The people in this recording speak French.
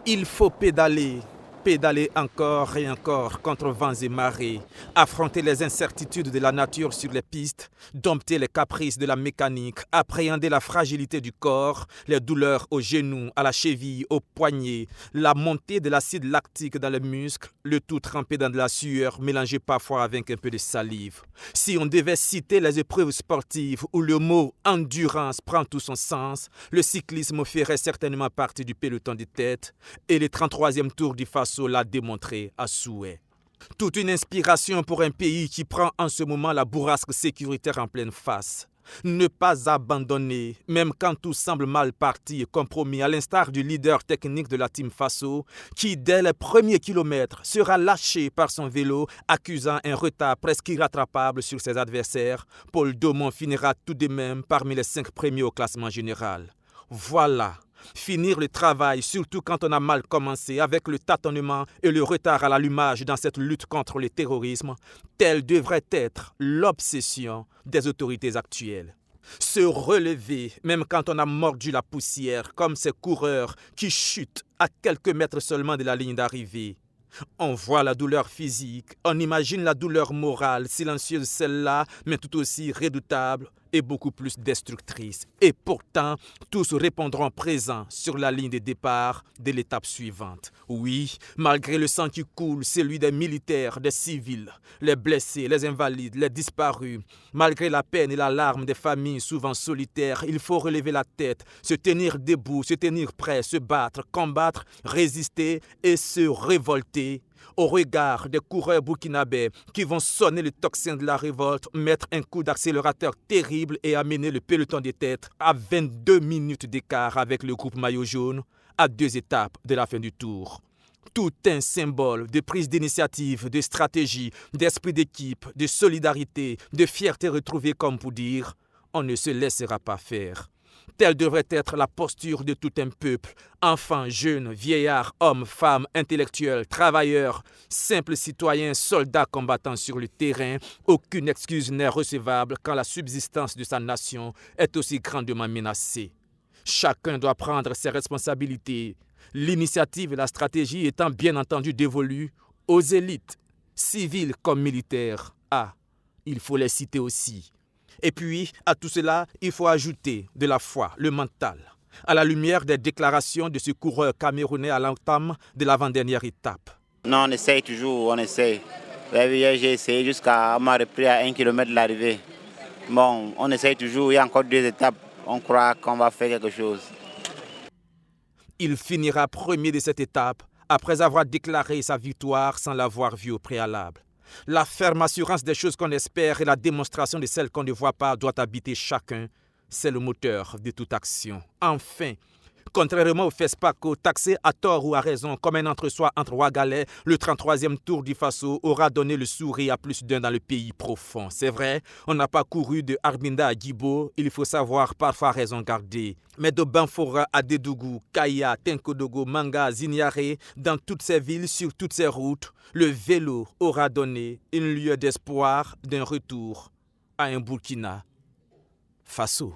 Il faut pédaler, pédaler encore et encore contre vents et marées, affronter les incertitudes de la nature sur les pistes, dompter les caprices de la mécanique, appréhender la fragilité du corps, les douleurs aux genoux, à la cheville, aux poignets, la montée de l'acide lactique dans les muscles, le tout trempé dans de la sueur mélangée parfois avec un peu de salive. Si on devait citer les épreuves sportives où le mot endurance prend tout son sens, le cyclisme ferait certainement partie du peloton de tête et le 33e Tour du Faso l'a démontré à souhait. Toute une inspiration pour un pays qui prend en ce moment la bourrasque sécuritaire en pleine face. Ne pas abandonner, même quand tout semble mal parti et compromis, à l'instar du leader technique de la Team Faso, qui dès les premiers kilomètres sera lâché par son vélo, accusant un retard presque irrattrapable sur ses adversaires. Paul Daumont finira tout de même parmi les 5 premiers au classement général. Voilà. Finir le travail, surtout quand on a mal commencé, avec le tâtonnement et le retard à l'allumage dans cette lutte contre le terrorisme, telle devrait être l'obsession des autorités actuelles. Se relever, même quand on a mordu la poussière, comme ces coureurs qui chutent à quelques mètres seulement de la ligne d'arrivée. On voit la douleur physique, on imagine la douleur morale, silencieuse celle-là, mais tout aussi redoutable et beaucoup plus destructrice. Et pourtant, tous répondront présents sur la ligne de départ de l'étape suivante. Oui, malgré le sang qui coule, celui des militaires, des civils, les blessés, les invalides, les disparus, malgré la peine et la larme des familles souvent solitaires, il faut relever la tête, se tenir debout, se tenir prêt, se battre, combattre, résister et se révolter au regard des coureurs burkinabés qui vont sonner le tocsin de la révolte, mettre un coup d'accélérateur terrible et amener le peloton de tête à 22 minutes d'écart avec le groupe maillot jaune à 2 étapes de la fin du tour. Tout un symbole de prise d'initiative, de stratégie, d'esprit d'équipe, de solidarité, de fierté retrouvée comme pour dire « on ne se laissera pas faire ». Telle devrait être la posture de tout un peuple, enfants, jeunes, vieillards, hommes, femmes, intellectuels, travailleurs, simples citoyens, soldats combattant sur le terrain. Aucune excuse n'est recevable quand la subsistance de sa nation est aussi grandement menacée. Chacun doit prendre ses responsabilités, l'initiative et la stratégie étant bien entendu dévolues aux élites, civiles comme militaires. Ah, il faut les citer aussi. Et puis, à tout cela, il faut ajouter de la foi, le mental, à la lumière des déclarations de ce coureur camerounais à l'entame de l'avant-dernière étape. Non, on essaye toujours, on essaye. Hier, j'ai essayé jusqu'à m'a repris à 1 km de l'arrivée. Bon, on essaye toujours, il y a encore 2 étapes, on croit qu'on va faire quelque chose. Il finira premier de cette étape après avoir déclaré sa victoire sans l'avoir vue au préalable. La ferme assurance des choses qu'on espère et la démonstration de celles qu'on ne voit pas doit habiter chacun. C'est le moteur de toute action. Enfin, contrairement au FESPACO, taxé à tort ou à raison comme un entre-soi entre Ouagalais, le 33e Tour du Faso aura donné le sourire à plus d'un dans le pays profond. C'est vrai, on n'a pas couru de Arbinda à Guibo, il faut savoir parfois raison garder. Mais de Banfora à Dédougou, Kaya, Tenkodogo, Manga, Zignaré, dans toutes ces villes, sur toutes ces routes, le vélo aura donné une lueur d'espoir d'un retour à un Burkina Faso.